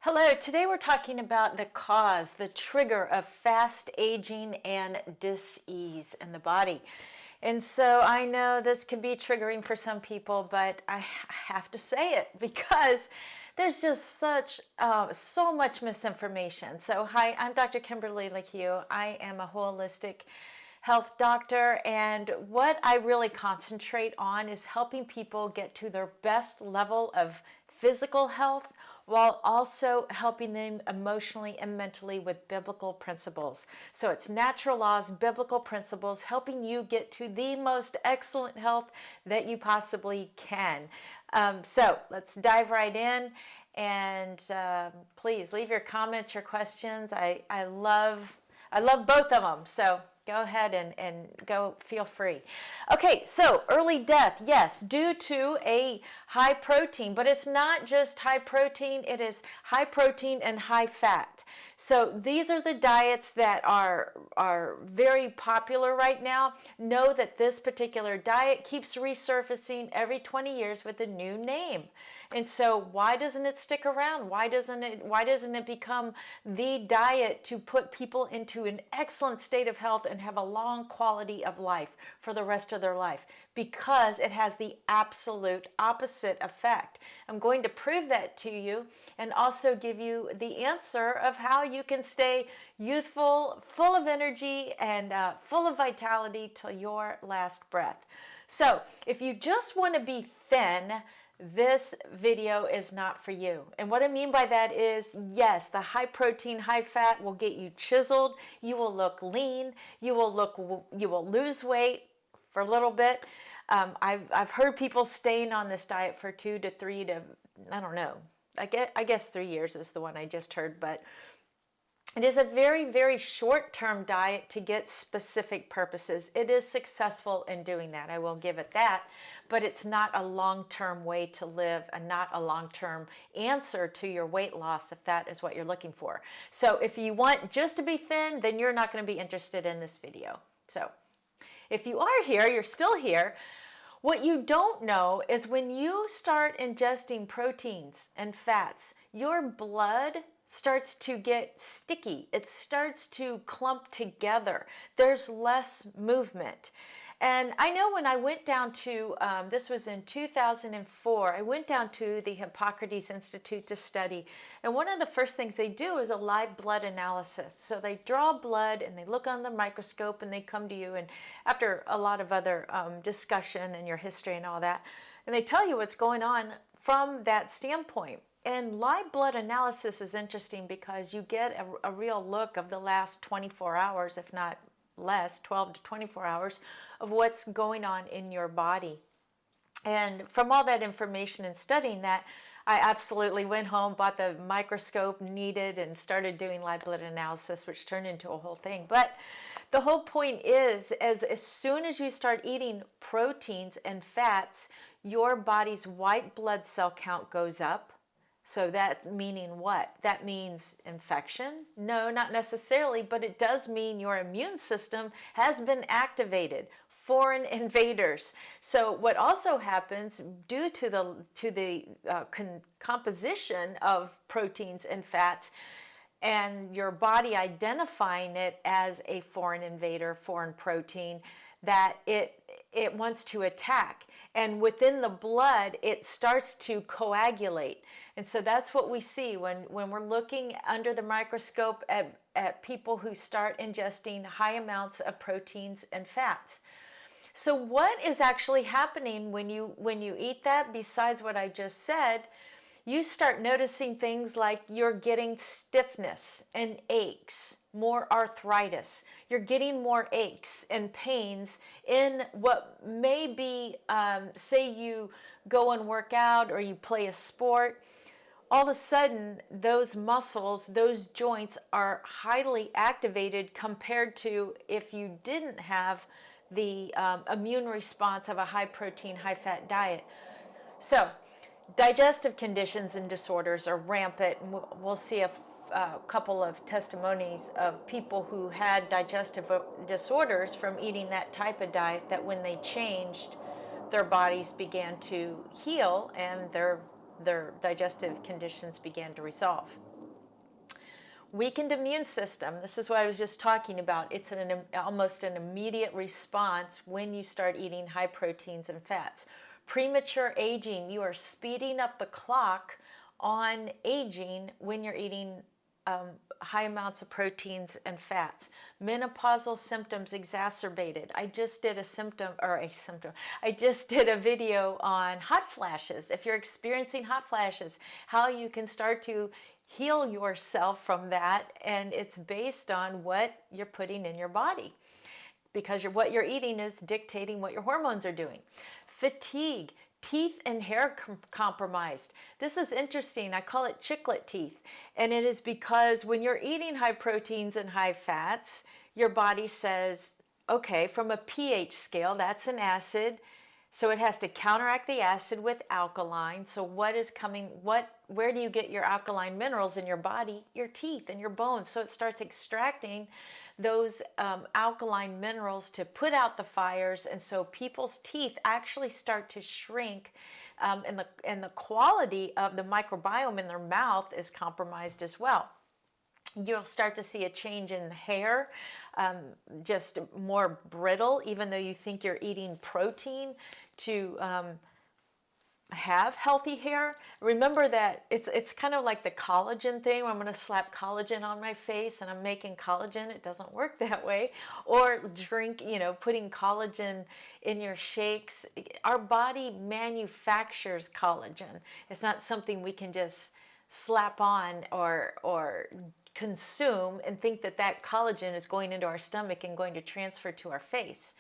Hello, today we're talking about the cause, the trigger of fast aging and dis-ease in the body. And so I know this can be triggering for some people, but I have to say it because there's just so much misinformation. So hi, I'm Dr. Kimberly LaHue. I am a holistic health doctor, and what I really concentrate on is helping people get to their best level of physical health while also helping them emotionally and mentally with biblical principles. So it's natural laws, biblical principles, helping you get to the most excellent health that you possibly can. So let's dive right in, and please leave your comments, your questions. I love both of them. So go ahead and go, feel free. Okay, so early death, yes, due to a high protein, but it's not just high protein, it is high protein and high fat. So these are the diets that are very popular right now. Know that this particular diet keeps resurfacing every 20 years with a new name. And so why doesn't it stick around? Why doesn't it become the diet to put people into an excellent state of health and have a long quality of life for the rest of their life? Because it has the absolute opposite effect. I'm going to prove that to you and also give you the answer of how you can stay youthful, full of energy, and full of vitality till your last breath. So if you just want to be thin, this video is not for you. And what I mean by that is, yes, the high protein, high fat will get you chiseled. You will look lean. You will lose weight for a little bit. I've heard people staying on this diet for 2 to 3 to, I don't know, I guess 3 years is the one I just heard, but it is a very, very short-term diet to get specific purposes. It is successful in doing that, I will give it that, but it's not a long-term way to live and not a long-term answer to your weight loss if that is what you're looking for. So if you want just to be thin, then you're not going to be interested in this video. So if you are here, you're still here. What you don't know is when you start ingesting proteins and fats, your blood starts to get sticky. It starts to clump together. There's less movement. And I know when I went down to, this was in 2004, I went down to the Hippocrates Institute to study. And one of the first things they do is a live blood analysis. So they draw blood and they look on the microscope and they come to you. And after a lot of other discussion and your history and all that, and they tell you what's going on from that standpoint. And live blood analysis is interesting because you get a real look of the last 24 hours, if not less, 12 to 24 hours, of what's going on in your body. And from all that information and studying that, I absolutely went home, bought the microscope needed, and started doing live blood analysis, which turned into a whole thing. But the whole point is, as soon as you start eating proteins and fats, your body's white blood cell count goes up. So that's meaning what? That means infection? No, not necessarily, but it does mean your immune system has been activated. Foreign invaders. So what also happens due to the composition of proteins and fats, and your body identifying it as a foreign invader, foreign protein, that it wants to attack. And within the blood, it starts to coagulate. And so that's what we see when we're looking under the microscope at people who start ingesting high amounts of proteins and fats. So what is actually happening when you eat that, besides what I just said? You start noticing things like you're getting stiffness and aches, more arthritis. You're getting more aches and pains in what may be, say you go and work out or you play a sport. All of a sudden, those muscles, those joints are highly activated compared to if you didn't have the immune response of a high protein, high fat diet. So digestive conditions and disorders are rampant. We'll see a couple of testimonies of people who had digestive disorders from eating that type of diet, that when they changed, their bodies began to heal and their digestive conditions began to resolve. Weakened immune system. This is what I was just talking about. It's almost an immediate response when you start eating high proteins and fats. Premature aging. You are speeding up the clock on aging when you're eating high amounts of proteins and fats. Menopausal symptoms exacerbated. I just did I just did a video on hot flashes. If you're experiencing hot flashes, how you can start to heal yourself from that, and it's based on what you're putting in your body, because what you're eating is dictating what your hormones are doing. Fatigue. Teeth and hair compromised. This is interesting. I call it chiclet teeth. And it is because when you're eating high proteins and high fats, your body says, okay, from a pH scale, that's an acid. So it has to counteract the acid with alkaline. So where do you get your alkaline minerals in your body? Your teeth and your bones. So it starts extracting those alkaline minerals to put out the fires, and so people's teeth actually start to shrink, and the quality of the microbiome in their mouth is compromised as well. You'll start to see a change in the hair, just more brittle, even though you think you're eating protein to have healthy hair. Remember that it's kind of like the collagen thing, where I'm going to slap collagen on my face and I'm making collagen. It doesn't work that way. Or putting collagen in your shakes. Our body manufactures collagen. It's not something we can just slap on or consume and think that collagen is going into our stomach and going to transfer to our face.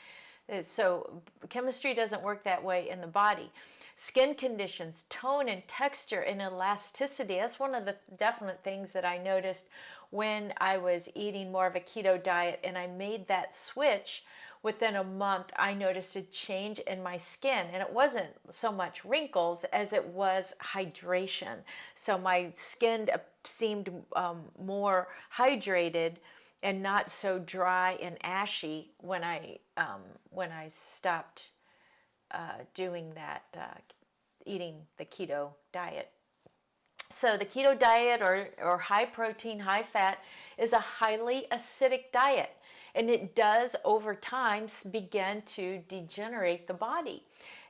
So chemistry doesn't work that way in the body. Skin conditions, tone and texture and elasticity. That's one of the definite things that I noticed when I was eating more of a keto diet, and I made that switch. Within a month, I noticed a change in my skin, and it wasn't so much wrinkles as it was hydration. So my skin seemed more hydrated and not so dry and ashy when I stopped doing that, eating the keto diet. So the keto diet, or high protein, high fat, is a highly acidic diet, and it does over time begin to degenerate the body.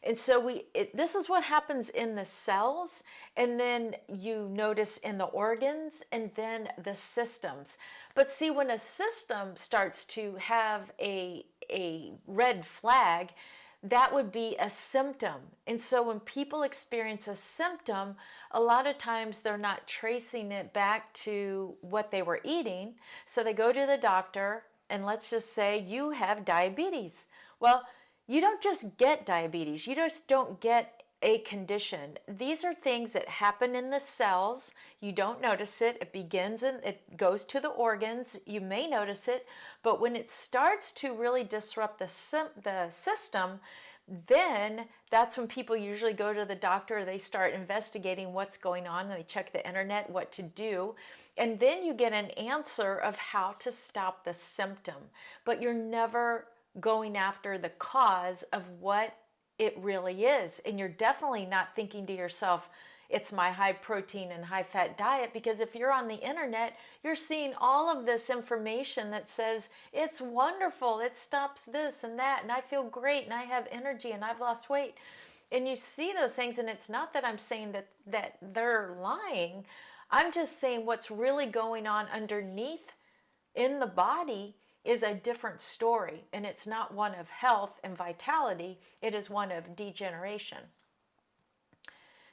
And so this is what happens in the cells, and then you notice in the organs, and then the systems. But see, when a system starts to have a red flag, that would be a symptom. And so when people experience a symptom, a lot of times they're not tracing it back to what they were eating. So they go to the doctor, and let's just say you have diabetes. Well, you don't just get diabetes. You just don't get a condition. These are things that happen in the cells. You don't notice it. It begins and it goes to the organs. You may notice it, but when it starts to really disrupt the system, then that's when people usually go to the doctor. They start investigating what's going on, and they check the internet, what to do, and then you get an answer of how to stop the symptom. But you're never going after the cause of what it really is. And you're definitely not thinking to yourself, it's my high protein and high fat diet, because if you're on the internet, you're seeing all of this information that says it's wonderful, it stops this and that, and I feel great, and I have energy, and I've lost weight. And you see those things, and it's not that I'm saying that they're lying. I'm just saying what's really going on underneath in the body is a different story, and it's not one of health and vitality. It is one of degeneration.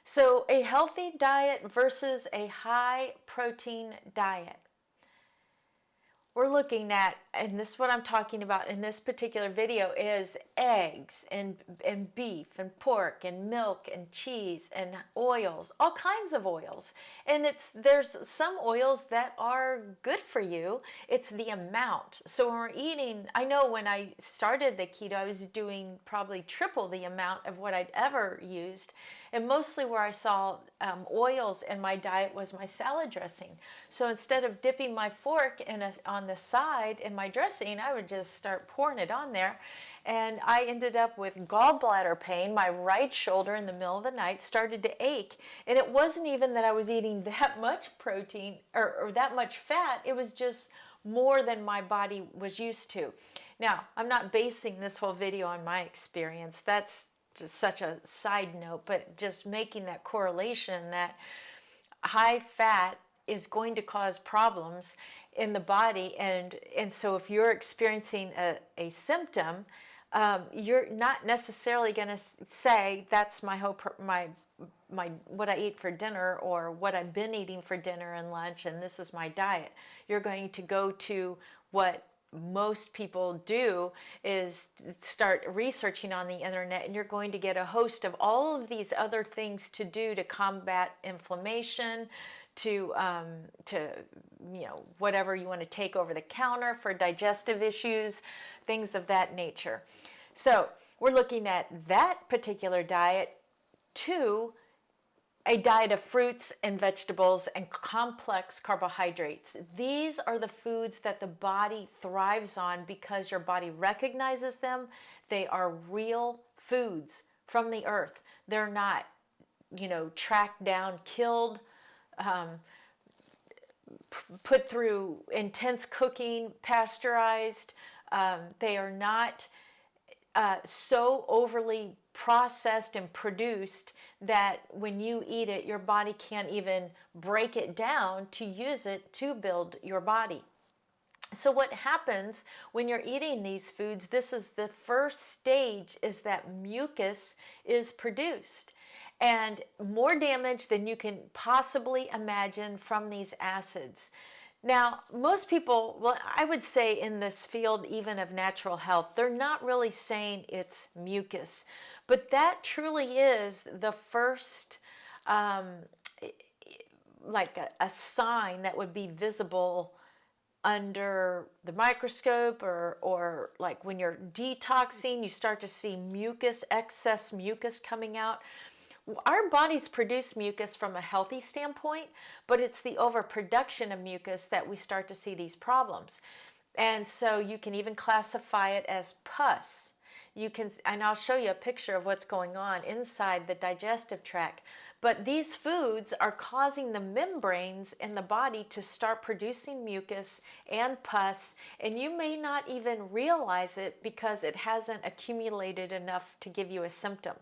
So a healthy diet versus a high protein diet. We're looking at, and this is what I'm talking about in this particular video, is eggs and beef and pork and milk and cheese and oils, all kinds of oils. And there's some oils that are good for you. It's the amount. So when we're eating, I know when I started the keto, I was doing probably triple the amount of what I'd ever used. And mostly where I saw oils in my diet was my salad dressing. So instead of dipping my fork on the side in my dressing, I would just start pouring it on there. And I ended up with gallbladder pain. My right shoulder in the middle of the night started to ache. And it wasn't even that I was eating that much protein or that much fat. It was just more than my body was used to. Now, I'm not basing this whole video on my experience. That's just such a side note, but just making that correlation that high fat is going to cause problems in the body. And so if you're experiencing a symptom, you're not necessarily going to say that's my what I eat for dinner or what I've been eating for dinner and lunch, and this is my diet. You're going to go to what most people do is start researching on the internet, and you're going to get a host of all of these other things to do to combat inflammation, to whatever you want to take over the counter for digestive issues, things of that nature. So we're looking at that particular diet to a diet of fruits and vegetables and complex carbohydrates. These are the foods that the body thrives on because your body recognizes them. They are real foods from the earth. They're not, tracked down, killed, put through intense cooking, pasteurized. They are not so overly processed and produced that when you eat it, your body can't even break it down to use it to build your body. So what happens when you're eating these foods, this is the first stage, is that mucus is produced. And more damage than you can possibly imagine from these acids. Now, most people, well, I would say in this field, even of natural health, they're not really saying it's mucus. But that truly is the first, like a sign that would be visible under the microscope, or like when you're detoxing, you start to see mucus, excess mucus coming out. Our bodies produce mucus from a healthy standpoint, but it's the overproduction of mucus that we start to see these problems. And so you can even classify it as pus. And I'll show you a picture of what's going on inside the digestive tract. But these foods are causing the membranes in the body to start producing mucus and pus, and you may not even realize it because it hasn't accumulated enough to give you a symptom.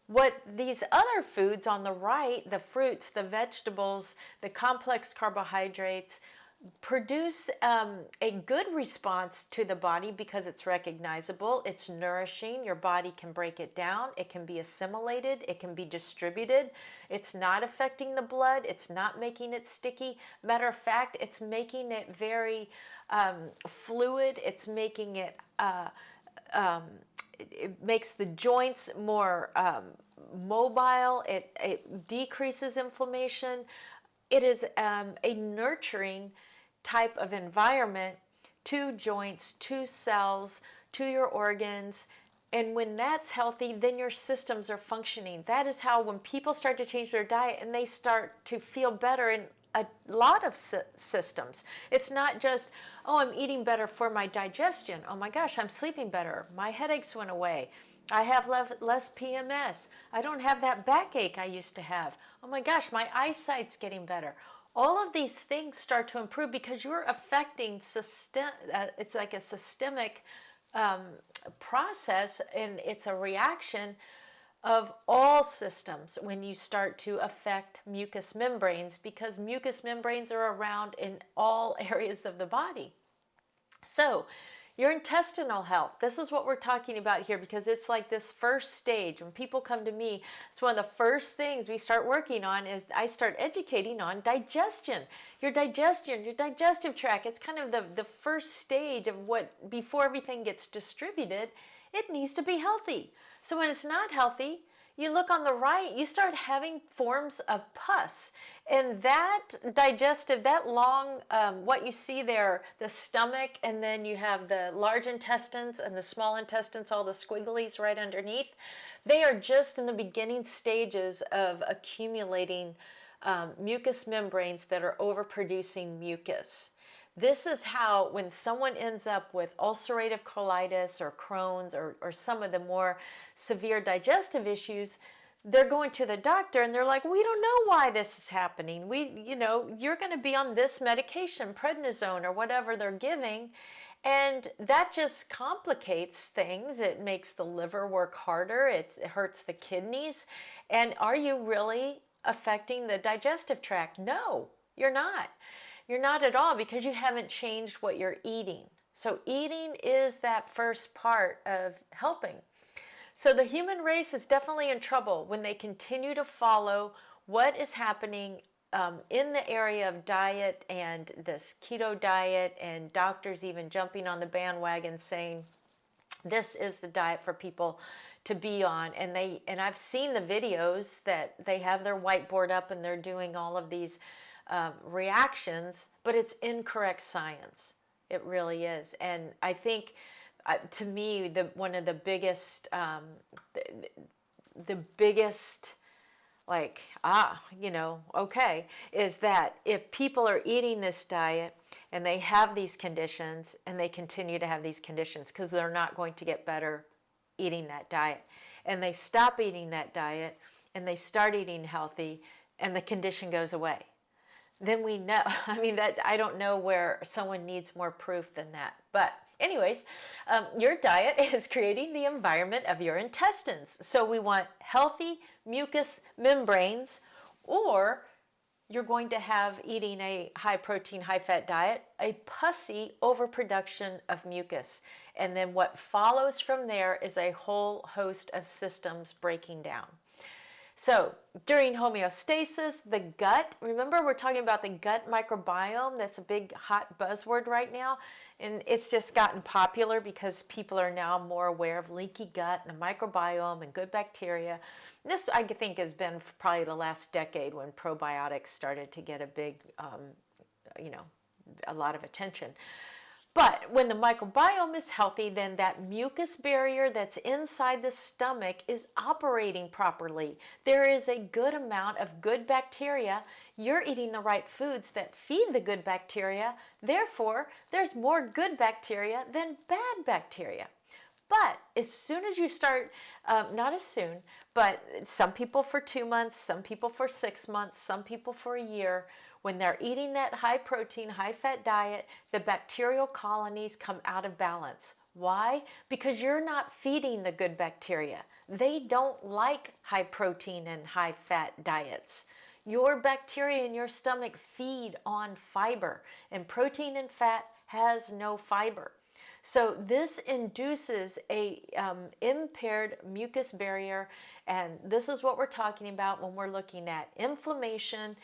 What these other foods on the right, the fruits, the vegetables, the complex carbohydrates, produce a good response to the body because it's recognizable, it's nourishing, your body can break it down, it can be assimilated, it can be distributed, it's not affecting the blood, it's not making it sticky. Matter of fact, it's making it very fluid, it's making it it makes the joints more mobile, it decreases inflammation. It is a nurturing type of environment to joints, to cells, to your organs. And when that's healthy, then your systems are functioning. That is how when people start to change their diet and they start to feel better in a lot of systems. It's not just, oh, I'm eating better for my digestion. Oh my gosh, I'm sleeping better. My headaches went away. I have less PMS. I don't have that backache I used to have. Oh my gosh, my eyesight's getting better. All of these things start to improve because you're affecting it's like a systemic process, and it's a reaction of all systems when you start to affect mucous membranes, because mucous membranes are around in all areas of the body. So your intestinal health, this is what we're talking about here, because it's like this first stage. When people come to me, it's one of the first things we start working on is I start educating on digestion. Your digestive tract, it's kind of the first stage of what, before everything gets distributed, it needs to be healthy. So when it's not healthy, you look on the right, you start having forms of pus. And that digestive, that long, what you see there, the stomach, and then you have the large intestines and the small intestines, all the squigglies right underneath, they are just in the beginning stages of accumulating mucous membranes that are overproducing mucus. This is how, when someone ends up with ulcerative colitis or Crohn's or some of the more severe digestive issues, they're going to the doctor and they're like, we don't know why this is happening. You're going to be on this medication, prednisone or whatever they're giving. And that just complicates things. It makes the liver work harder. It hurts the kidneys. And are you really affecting the digestive tract? No, you're not. You're not at all, because you haven't changed what you're eating. So eating is that first part of helping. So the human race is definitely in trouble when they continue to follow what is happening in the area of diet and this keto diet, and doctors even jumping on the bandwagon saying this is the diet for people to be on. And I've seen the videos that they have their whiteboard up and they're doing all of these reactions, but it's incorrect science. It really is. And I think, to me, one of the biggest, like, okay, is that if people are eating this diet and they have these conditions and they continue to have these conditions because they're not going to get better eating that diet, and they stop eating that diet and they start eating healthy and the condition goes away, then we know. I mean, that I don't know where someone needs more proof than that. But anyways, your diet is creating the environment of your intestines. So we want healthy mucous membranes, or you're going to have, eating a high protein, high fat diet, a pussy overproduction of mucus. And then what follows from there is a whole host of systems breaking down. So during homeostasis, the gut, remember we're talking about the gut microbiome. That's a big hot buzzword right now. And it's just gotten popular because people are now more aware of leaky gut and the microbiome and good bacteria. This, I think, has been probably the last decade when probiotics started to get a big, a lot of attention. But when the microbiome is healthy, then that mucus barrier that's inside the stomach is operating properly. There is a good amount of good bacteria. You're eating the right foods that feed the good bacteria. Therefore, there's more good bacteria than bad bacteria. But as soon as you start, not as soon, but some people for 2 months, some people for 6 months, some people for a year, when they're eating that high protein, high fat diet, the bacterial colonies come out of balance. Why? Because you're not feeding the good bacteria. They don't like high protein and high fat diets. Your bacteria in your stomach feed on fiber, and protein and fat has no fiber. So this induces a impaired mucus barrier, and this is what we're talking about when we're looking at inflammation,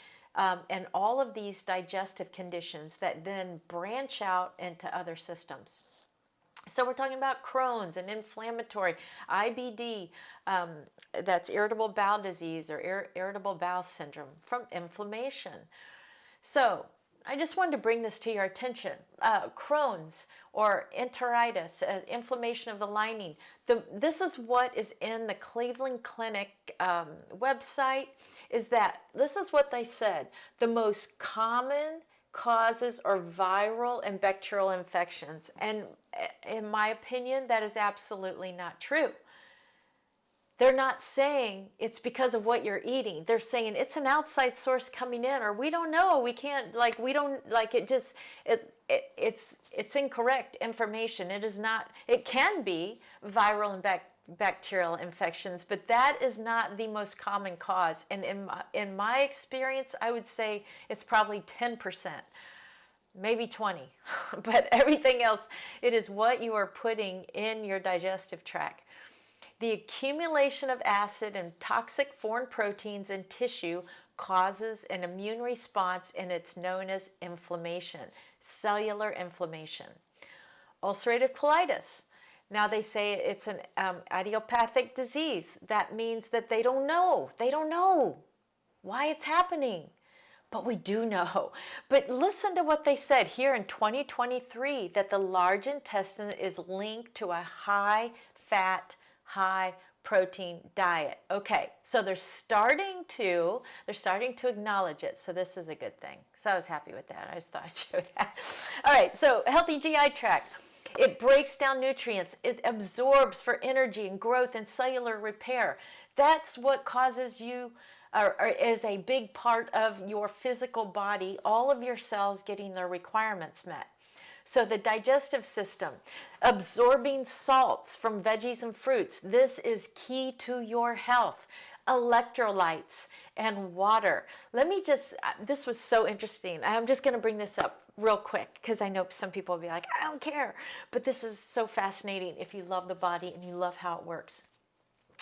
and all of these digestive conditions that then branch out into other systems. So we're talking about Crohn's and inflammatory, IBD, that's irritable bowel disease or irritable bowel syndrome from inflammation. So I just wanted to bring this to your attention. Crohn's or enteritis, inflammation of the lining. This is what is in the Cleveland Clinic website, is that this is what they said. The most common causes are viral and bacterial infections. And in my opinion, that is absolutely not true. They're not saying it's because of what you're eating. They're saying it's an outside source coming in, or we don't know. We can't, it's incorrect information. It is not, it can be viral and bacterial infections, but that is not the most common cause. And in my experience, I would say it's probably 10%, maybe 20, but everything else, it is what you are putting in your digestive tract. The accumulation of acid and toxic foreign proteins in tissue causes an immune response, and it's known as inflammation, cellular inflammation. Ulcerative colitis. Now they say it's an idiopathic disease. That means that they don't know. They don't know why it's happening. But we do know. But listen to what they said here in 2023, that the large intestine is linked to a high fat, high protein diet. Okay, so they're starting to acknowledge it. So this is a good thing. So I was happy with that. I just thought I'd show that. All right, so healthy GI tract. It breaks down nutrients. It absorbs for energy and growth and cellular repair. That's what causes you, or is a big part of your physical body, all of your cells getting their requirements met. So the digestive system, absorbing salts from veggies and fruits. This is key to your health. Electrolytes and water. This was so interesting. I'm just going to bring this up real quick because I know some people will be like, I don't care. But this is so fascinating if you love the body and you love how it works.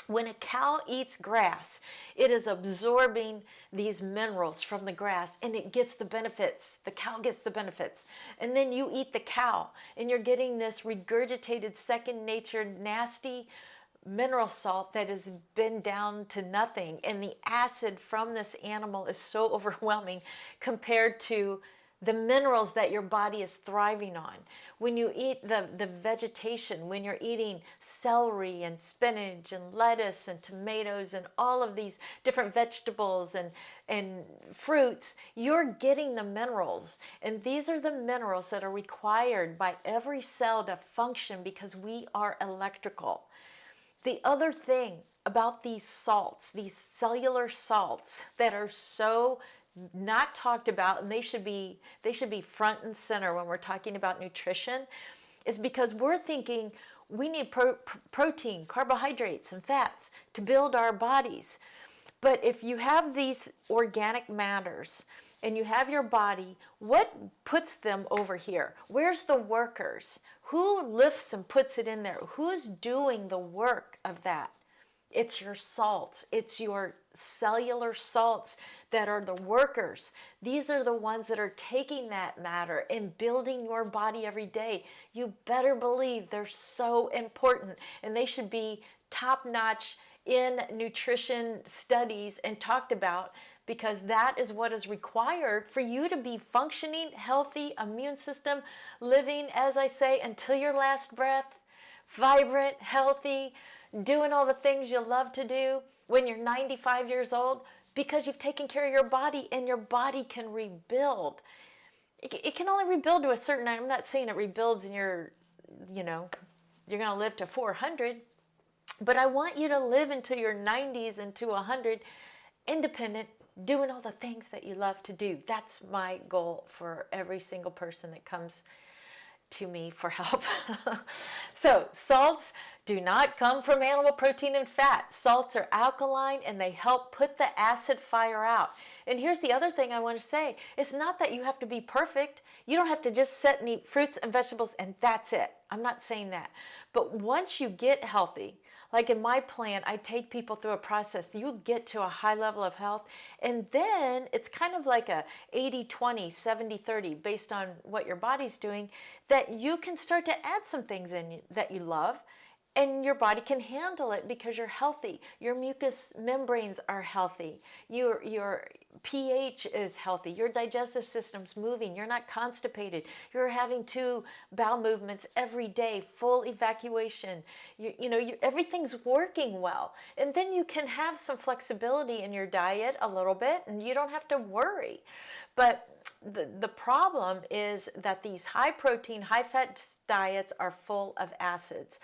When a cow eats grass, it is absorbing these minerals from the grass and it gets the benefits. The cow gets the benefits. And then you eat the cow and you're getting this regurgitated second nature nasty mineral salt that has been down to nothing. And the acid from this animal is so overwhelming compared to the minerals that your body is thriving on. When you eat the vegetation, when you're eating celery and spinach and lettuce and tomatoes and all of these different vegetables and fruits, you're getting the minerals. And these are the minerals that are required by every cell to function because we are electrical. The other thing about these salts, these cellular salts that are so not talked about, and they should be front and center when we're talking about nutrition, is because we're thinking we need protein, carbohydrates, and fats to build our bodies. But if you have these organic matters and you have your body, what puts them over here? Where's the workers? Who lifts and puts it in there? Who's doing the work of that? It's your salts. It's your cellular salts that are the workers. These are the ones that are taking that matter and building your body every day. You better believe they're so important, and they should be top-notch in nutrition studies and talked about, because that is what is required for you to be functioning, healthy immune system, living, as I say, until your last breath, vibrant, healthy, doing all the things you love to do when you're 95 years old, because you've taken care of your body and your body can rebuild. It can only rebuild to a certain, I'm not saying it rebuilds and you're going to live to 400, but I want you to live into your 90s and to 100 independent, doing all the things that you love to do. That's my goal for every single person that comes to me for help. So salts do not come from animal protein and fat. Salts are alkaline and they help put the acid fire out. And here's the other thing I want to say. It's not that you have to be perfect. You don't have to just sit and eat fruits and vegetables and that's it. I'm not saying that. But once you get healthy, like in my plan, I take people through a process. You get to a high level of health, and then it's kind of like a 80-20, 70-30, based on what your body's doing, that you can start to add some things in that you love, and your body can handle it because you're healthy. Your mucous membranes are healthy. Your pH is healthy. Your digestive system's moving. You're not constipated. You're having 2 bowel movements every day, full evacuation. Everything's working well. And then you can have some flexibility in your diet a little bit, and you don't have to worry. But the problem is that these high protein, high fat diets are full of acids.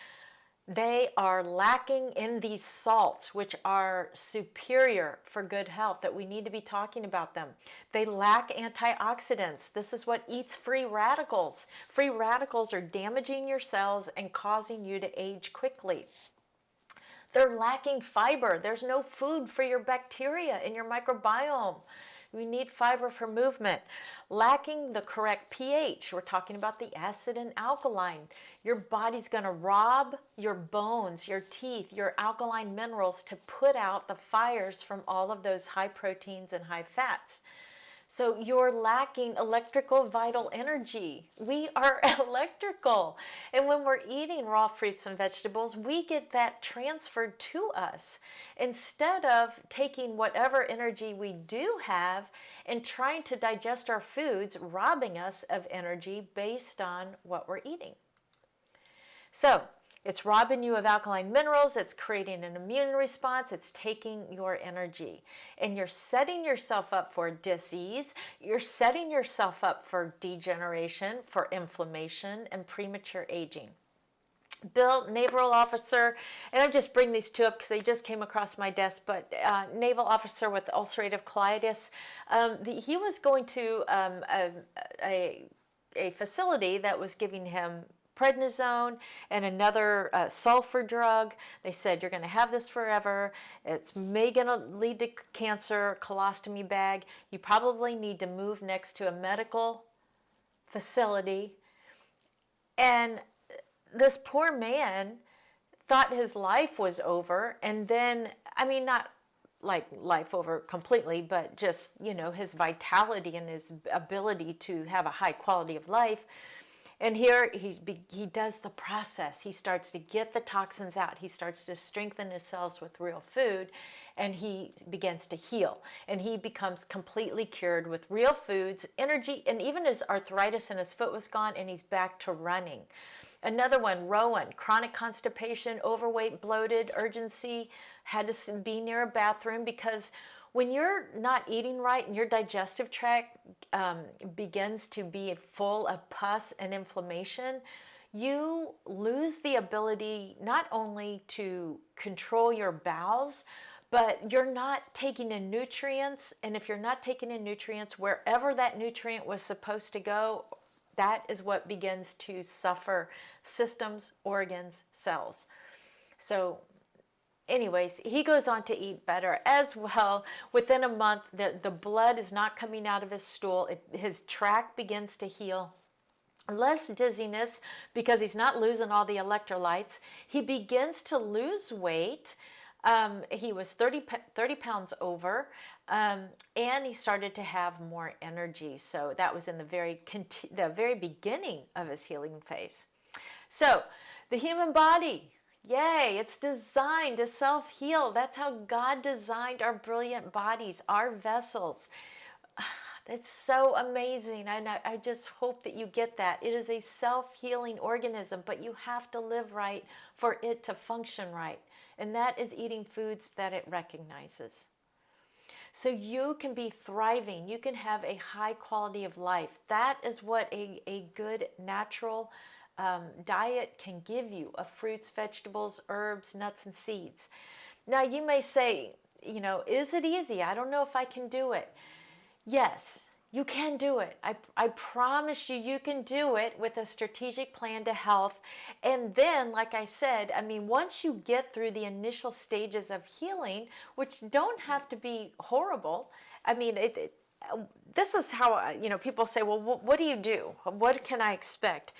They are lacking in these salts, which are superior for good health, that we need to be talking about them. They lack antioxidants. This is what eats free radicals. Free radicals are damaging your cells and causing you to age quickly. They're lacking fiber. There's no food for your bacteria in your microbiome. We need fiber for movement. Lacking the correct pH. We're talking about the acid and alkaline. Your body's going to rob your bones, your teeth, your alkaline minerals to put out the fires from all of those high proteins and high fats. So you're lacking electrical vital energy. We are electrical. And when we're eating raw fruits and vegetables, we get that transferred to us instead of taking whatever energy we do have and trying to digest our foods, robbing us of energy based on what we're eating. So it's robbing you of alkaline minerals, it's creating an immune response, it's taking your energy. And you're setting yourself up for disease, you're setting yourself up for degeneration, for inflammation, and premature aging. Bill, naval officer, and I just bring these two up because they just came across my desk, but naval officer with ulcerative colitis, he was going to a facility that was giving him prednisone and another sulfur drug. They said, you're going to have this forever. It's may going to lead to cancer, colostomy bag. You probably need to move next to a medical facility. And this poor man thought his life was over. And then, I mean, not like life over completely, but just, his vitality and his ability to have a high quality of life. And here he does the process. He starts to get the toxins out. He starts to strengthen his cells with real food, and he begins to heal. And he becomes completely cured with real foods, energy, and even his arthritis in his foot was gone, and he's back to running. Another one, Rowan, chronic constipation, overweight, bloated, urgency, had to be near a bathroom because when you're not eating right and your digestive tract begins to be full of pus and inflammation, you lose the ability not only to control your bowels, but you're not taking in nutrients. And if you're not taking in nutrients, wherever that nutrient was supposed to go, that is what begins to suffer systems, organs, cells. So anyways, he goes on to eat better as well. Within a month, the blood is not coming out of his stool. His tract begins to heal. Less dizziness because he's not losing all the electrolytes. He begins to lose weight. He was 30 pounds over, and he started to have more energy. So that was in the very beginning of his healing phase. So the human body, yay, it's designed to self-heal. That's how God designed our brilliant bodies, our vessels. It's so amazing, and I just hope that you get that. It is a self-healing organism, but you have to live right for it to function right, and that is eating foods that it recognizes. So you can be thriving. You can have a high quality of life. That is what a good natural diet can give you, of fruits, vegetables, herbs, nuts, and seeds. Now you may say, is it easy? I don't know if I can do it. Yes, you can do it. I promise you, you can do it with a strategic plan to health. And then, like I said, once you get through the initial stages of healing, which don't have to be horrible, this is how, people say, well, what do you do? What can I expect?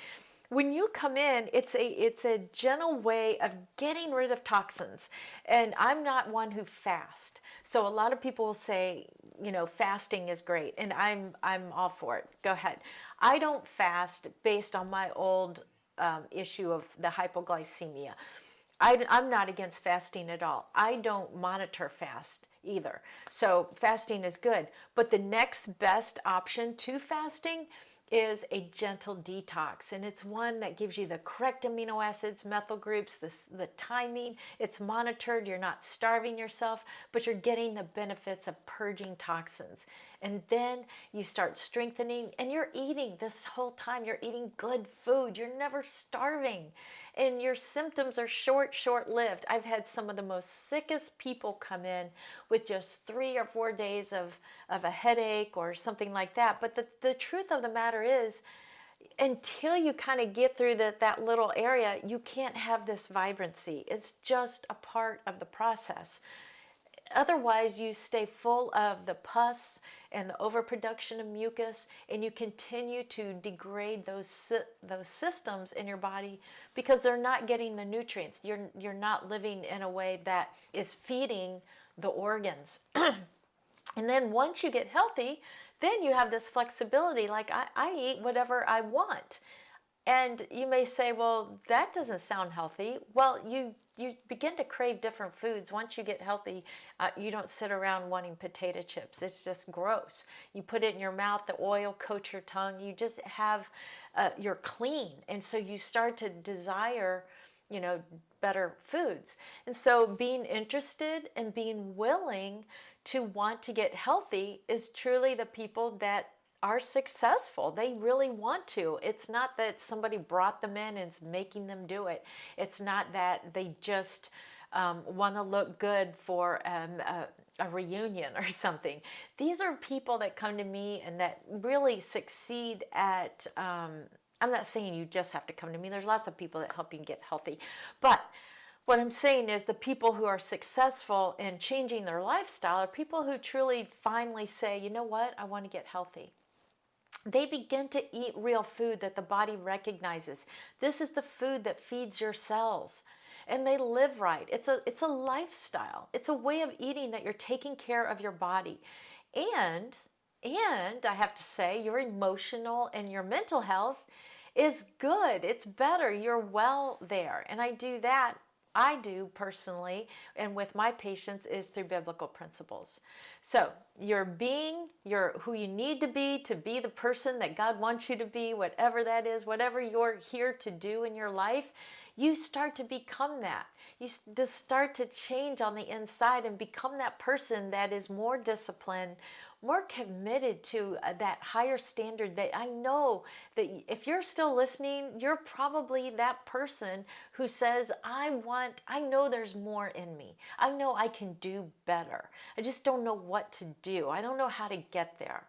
When you come in, it's a gentle way of getting rid of toxins. And I'm not one who fasts. So a lot of people will say, fasting is great, and I'm all for it. Go ahead. I don't fast based on my old issue of the hypoglycemia. I'm not against fasting at all. I don't monitor fast either. So fasting is good. But the next best option to fasting is a gentle detox, and it's one that gives you the correct amino acids, methyl groups, the timing. It's monitored. You're not starving yourself, but you're getting the benefits of purging toxins. And then you start strengthening, and you're eating this whole time. You're eating good food. You're never starving, and your symptoms are short-lived. I've had some of the most sickest people come in with just 3 or 4 days of a headache or something like that. But the truth of the matter is, until you kind of get through that little area, you can't have this vibrancy. It's just a part of the process. Otherwise, you stay full of the pus and the overproduction of mucus, and you continue to degrade those systems in your body because they're not getting the nutrients. You're not living in a way that is feeding the organs. And then once you get healthy, then you have this flexibility, like I eat whatever I want. And you may say, well, that doesn't sound healthy. Well, you begin to crave different foods. Once you get healthy, you don't sit around wanting potato chips. It's just gross. You put it in your mouth, the oil coats your tongue. You just have, you're clean. And so you start to desire, better foods. And so being interested and being willing to want to get healthy is truly the people that are successful. They really want to. It's not that somebody brought them in and is making them do it. It's not that they just want to look good for a reunion or something. These are people that come to me and that really succeed at, I'm not saying you just have to come to me. There's lots of people that help you get healthy. But what I'm saying is the people who are successful in changing their lifestyle are people who truly finally say, you know what, I want to get healthy. They begin to eat real food that the body recognizes. This is the food that feeds your cells. And they live right. It's a lifestyle. It's a way of eating that you're taking care of your body. And I have to say, your emotional and your mental health is good. It's better. You're well there. And I do personally, and with my patients, is through biblical principles. So you're who you need to be the person that God wants you to be, whatever that is, whatever you're here to do in your life, you start to become that. You just start to change on the inside and become that person that is more disciplined, more committed to that higher standard. That I know that if you're still listening, you're probably that person who says, I know there's more in me. I know I can do better. I just don't know what to do. I don't know how to get there.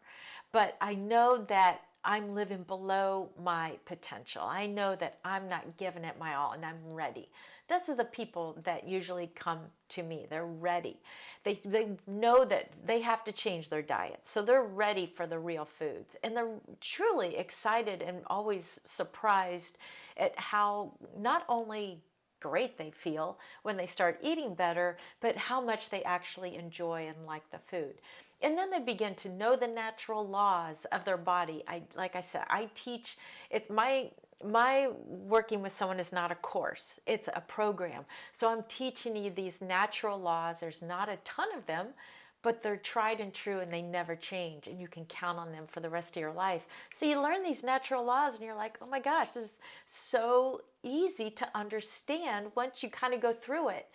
But I know that I'm living below my potential. I know that I'm not giving it my all and I'm ready. Those are the people that usually come to me. They're ready. They know that they have to change their diet. So they're ready for the real foods. And they're truly excited and always surprised at how not only great they feel when they start eating better, but how much they actually enjoy and like the food. And then they begin to know the natural laws of their body. Like I said, I teach it. My working with someone is not a course, it's a program. So I'm teaching you these natural laws. There's not a ton of them, but they're tried and true and they never change, and you can count on them for the rest of your life. So you learn these natural laws and you're like, oh my gosh, this is so easy to understand once you kind of go through it.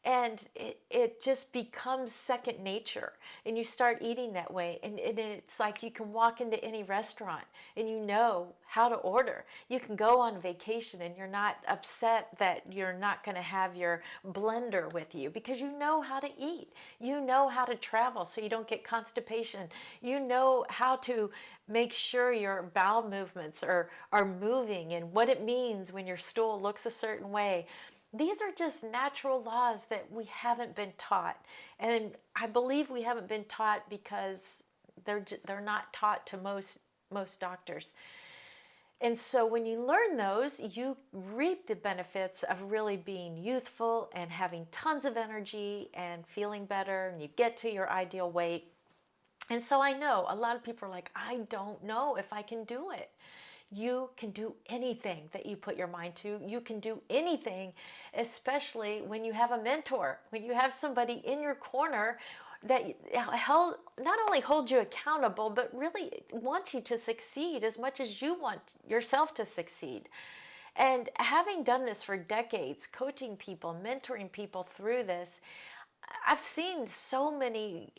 And it just becomes second nature, and you start eating that way, and it's like you can walk into any restaurant and you know how to order. You can go on vacation and you're not upset that you're not going to have your blender with you because you know how to eat. You know how to travel so you don't get constipation. You know how to make sure your bowel movements are moving and what it means when your stool looks a certain way. These are just natural laws that we haven't been taught. And I believe we haven't been taught because they're not taught to most doctors. And so when you learn those, you reap the benefits of really being youthful and having tons of energy and feeling better, and you get to your ideal weight. And so I know a lot of people are like, I don't know if I can do it. You can do anything that you put your mind to. You can do anything, especially when you have a mentor, when you have somebody in your corner that not only holds you accountable, but really wants you to succeed as much as you want yourself to succeed. And having done this for decades, coaching people, mentoring people through this, I've seen so many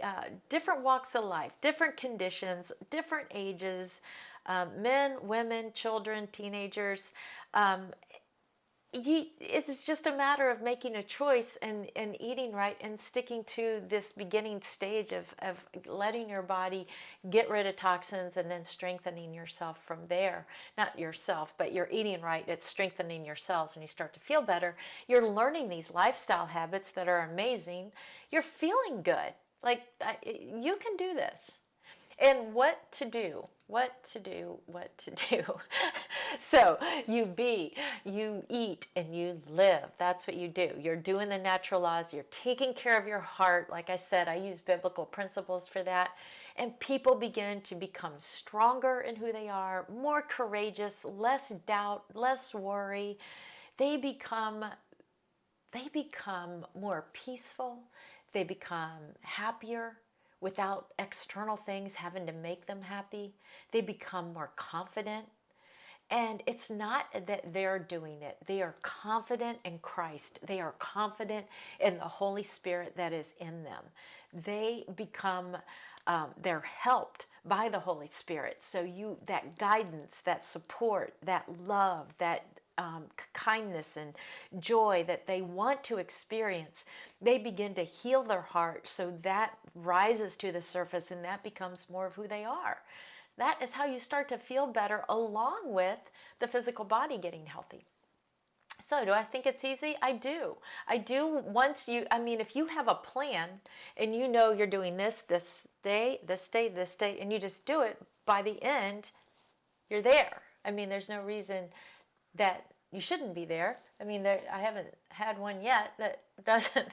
different walks of life, different conditions, different ages, men, women, children, teenagers. It's just a matter of making a choice and eating right and sticking to this beginning stage of letting your body get rid of toxins and then strengthening yourself from there. Not yourself, but you're eating right. It's strengthening your cells and you start to feel better. You're learning these lifestyle habits that are amazing. You're feeling good. Like you can do this. And what to do what to do, what to do. So you be, you eat, and you live. That's what you do. You're doing the natural laws. You're taking care of your heart. Like I said, I use biblical principles for that. And people begin to become stronger in who they are, more courageous, less doubt, less worry. They become more peaceful. They become happier without external things having to make them happy. They become more confident. And it's not that they're doing it. They are confident in Christ. They are confident in the Holy Spirit that is in them. They become, they're helped by the Holy Spirit. So that guidance, that support, that love, that kindness and joy that they want to experience, they begin to heal their heart. So that rises to the surface and that becomes more of who they are. That is how you start to feel better, along with the physical body getting healthy. So do I think it's easy? I do. If you have a plan and you know you're doing this day, and you just do it, by the end, you're there. There's no reason that you shouldn't be there. I haven't had one yet that doesn't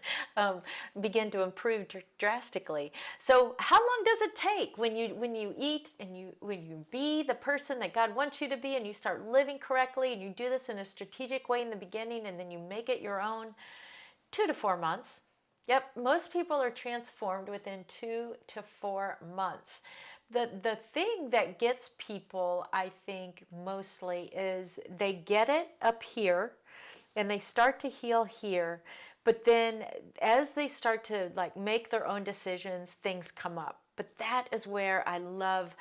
begin to improve drastically. So how long does it take when you eat and when you be the person that God wants you to be, and you start living correctly, and you do this in a strategic way in the beginning, and then you make it your own? 2 to 4 months. Yep, most people are transformed within 2 to 4 months. The thing that gets people, I think, mostly is they get it up here and they start to heal here, but then as they start to make their own decisions, things come up. But that is where I love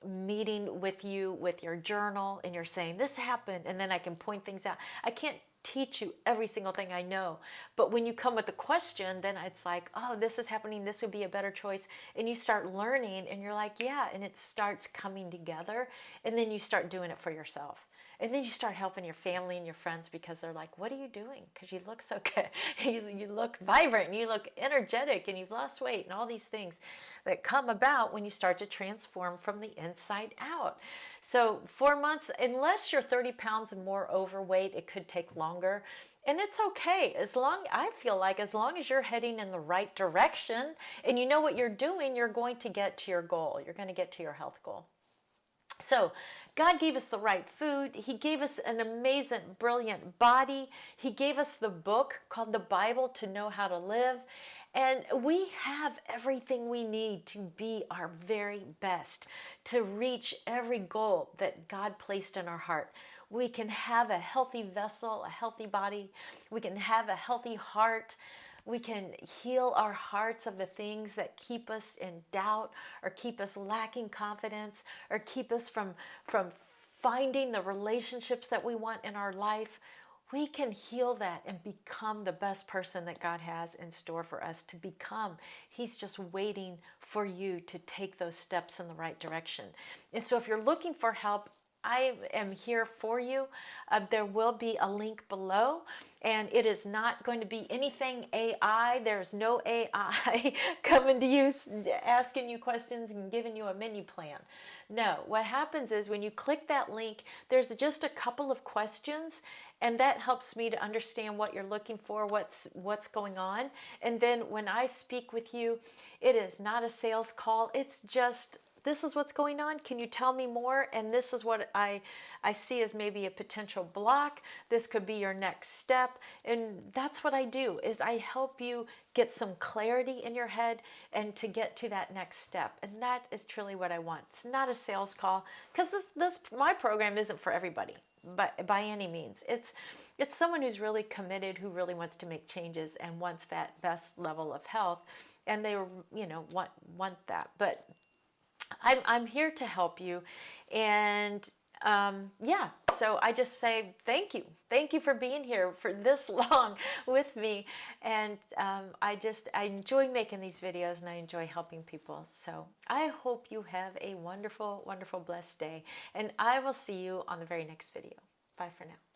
meeting with you with your journal, and you're saying, this happened, and then I can point things out. I can't teach you every single thing I know, but when you come with a question, then it's like, oh, this is happening, this would be a better choice, and you start learning, and you're like, yeah, and it starts coming together, and then you start doing it for yourself. And then you start helping your family and your friends, because they're like, what are you doing? Because you look so good. You look vibrant, and you look energetic, and you've lost weight, and all these things that come about when you start to transform from the inside out. So 4 months, unless you're 30 pounds and more overweight, it could take longer. And it's okay. I feel like as long as you're heading in the right direction and you know what you're doing, you're going to get to your goal. You're going to get to your health goal. So God gave us the right food. He gave us an amazing, brilliant body. He gave us the book called the Bible to know how to live. And we have everything we need to be our very best, to reach every goal that God placed in our heart. We can have a healthy vessel, a healthy body. We can have a healthy heart. We can heal our hearts of the things that keep us in doubt, or keep us lacking confidence, or keep us from finding the relationships that we want in our life. We can heal that and become the best person that God has in store for us to become. He's just waiting for you to take those steps in the right direction. And so if you're looking for help, I am here for you. There will be a link below, and it is not going to be anything AI. There's no AI coming to you, asking you questions and giving you a menu plan. No, what happens is when you click that link, there's just a couple of questions, and that helps me to understand what you're looking for, what's going on. And then when I speak with you, it is not a sales call. It's just, this is what's going on. Can you tell me more? And this is what I see as maybe a potential block. This could be your next step. And that's what I do, is I help you get some clarity in your head and to get to that next step. And that is truly what I want. It's not a sales call, because my program isn't for everybody, but by any means. It's someone who's really committed, who really wants to make changes and wants that best level of health, and they want that. But I'm here to help you, and so I just say thank you for being here for this long with me, and I enjoy making these videos, and I enjoy helping people. So I hope you have a wonderful, wonderful, blessed day, and I will see you on the very next video. Bye for now.